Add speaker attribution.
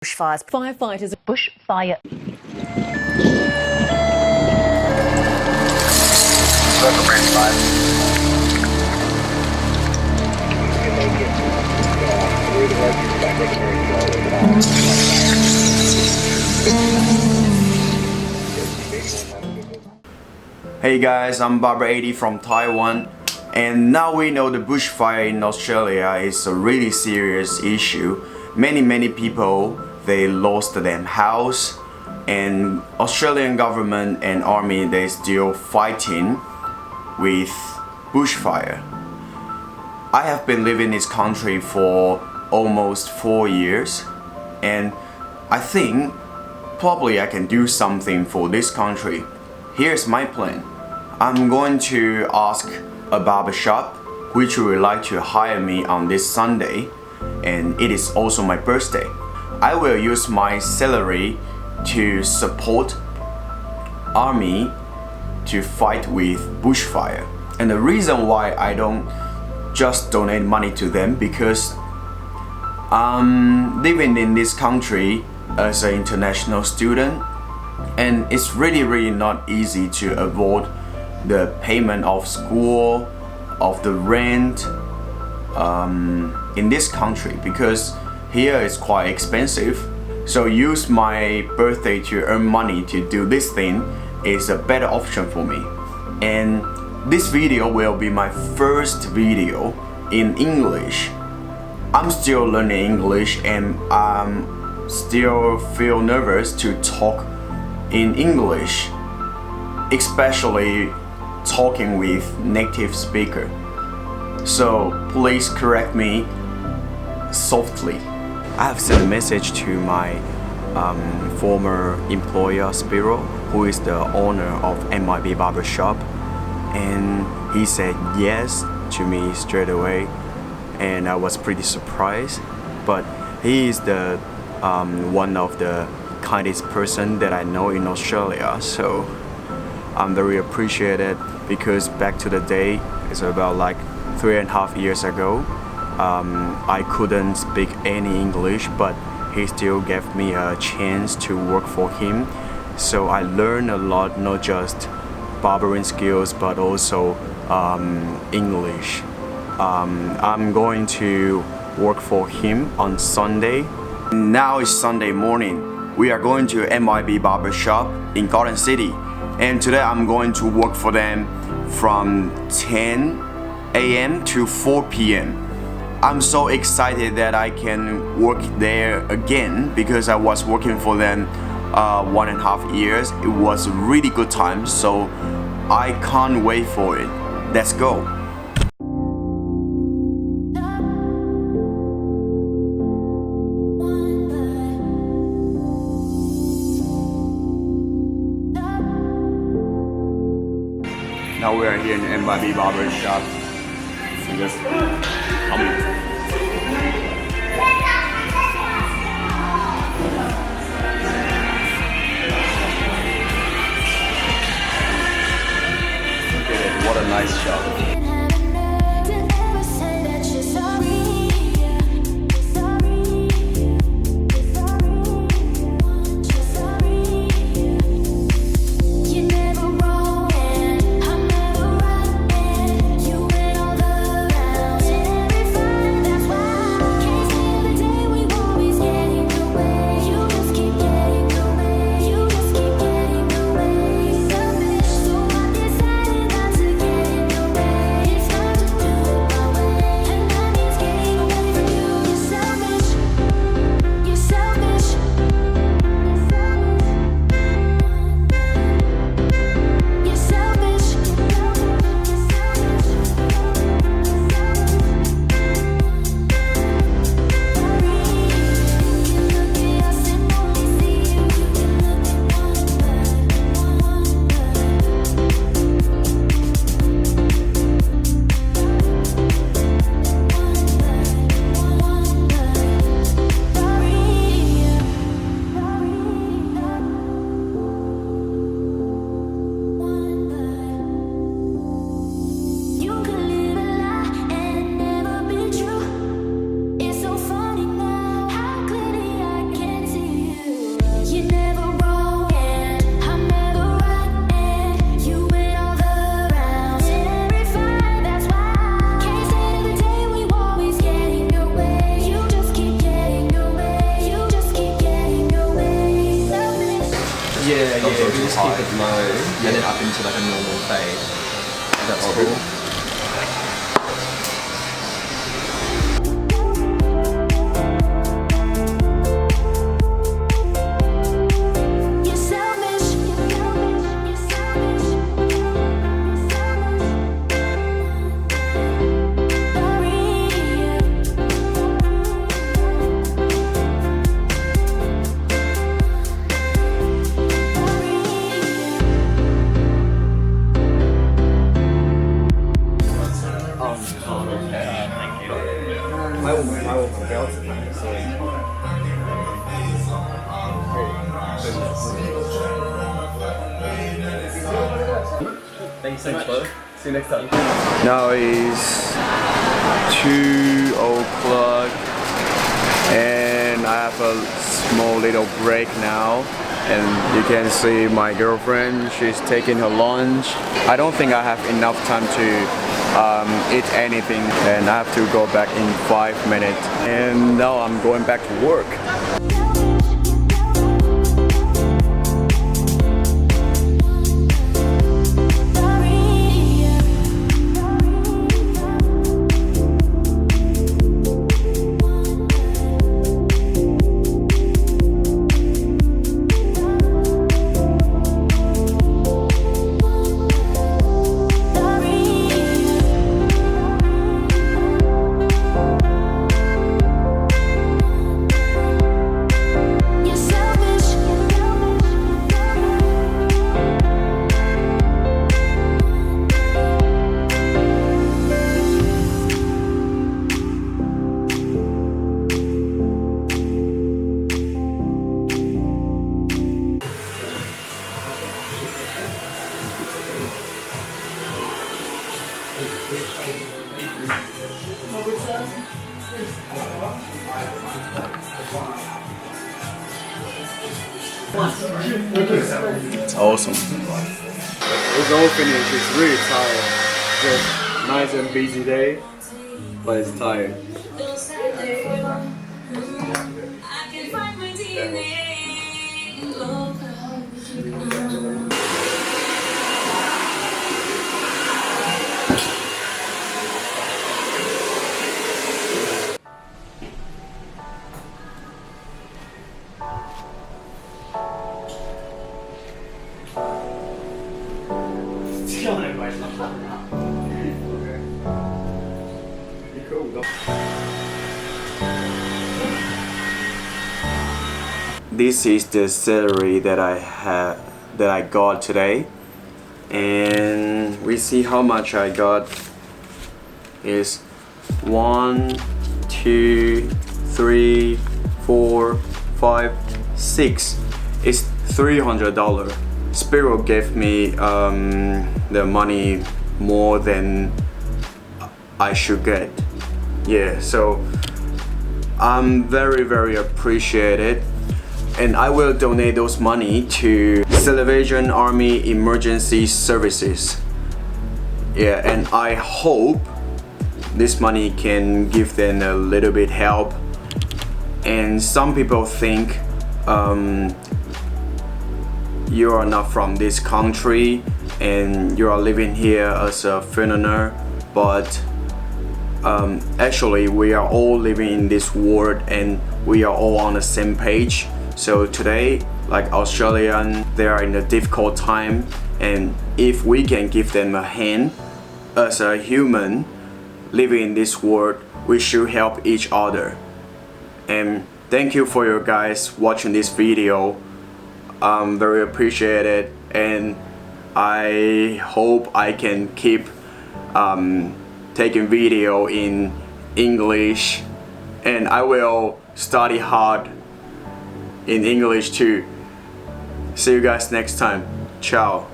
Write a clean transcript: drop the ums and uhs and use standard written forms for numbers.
Speaker 1: Bushfires. Firefighters.
Speaker 2: Bushfire.
Speaker 3: Hey guys, I'm Barber80 from Taiwan, and now we know the bushfire in Australia is a really serious issue. Many people, they lost their house, and Australian government and army, they still fighting with bushfire. I have been living in this country for almost 4 years, and I think probably I can do something for this country. Here's my plan. I'm going to ask a barbershop which would like to hire me on this Sunday, and it is also my birthday. I will use my salary to support army to fight with bushfire. And the reason why I don't just donate money to them, because I'm living in this country as an international student, and it's really not easy to avoid the payment of school, of the rent in this country, because here it's quite expensive. So use my birthday to earn money to do this thing is a better option for me. And this video will be my first video in English. I'm still learning English, and I'm still feel nervous to talk in English, especially talking with native speaker. So please correct me softly. I have sent a message to my former employer Spiro, who is the owner of MIB Barbershop, and he said yes to me straight away, and I was pretty surprised. But he is the one of the kindest person that I know in Australia, so I'm very appreciated, because back to the day, it's about like 3.5 years ago, I couldn't speak any English, but he still gave me a chance to work for him. So I learned a lot, not just barbering skills, but also English. I'm going to work for him on Sunday. Now it's Sunday morning. We are going to MIB Barbershop in Garden City, and today I'm going to work for them from 10 a.m. to 4 p.m. I'm so excited that I can work there again, because I was working for them 1.5 years. It was a really good time, so I can't wait for it. Let's go. Now we are here in MIB Barbershop. So just come in. Look at it, what a nice shop.
Speaker 1: low to high, keep it low, and then up into like a normal fade. That's cool.
Speaker 2: Thanks so much, bro. See you next time.
Speaker 3: Now it's 2 o'clock and I have a small little break now, and you can see my girlfriend, she's taking her lunch. I don't think I have enough time to eat anything, and I have to go back in 5 minutes, and now I'm going back to work. It's awesome. It's all finished. It's really tired. Just nice and busy day, but it's tired. This is the salary that I got today, and we see how much I got is 1, 2, 3, 4, 5, 6. It's $300. Spiro gave me the money more than I should get. Yeah, so I'm very appreciated, and I will donate those money to Salvation Army Emergency Services. Yeah, and I hope this money can give them a little bit help. And some people think you are not from this country and you are living here as a foreigner, but actually we are all living in this world and we are all on the same page. So today, like Australians, they are in a difficult time, and if we can give them a hand as a human living in this world, we should help each other. And thank you for you guys watching this video. I'm very appreciated, and I hope I can keep taking video in English, and I will study hard in English too. See you guys next time. Ciao.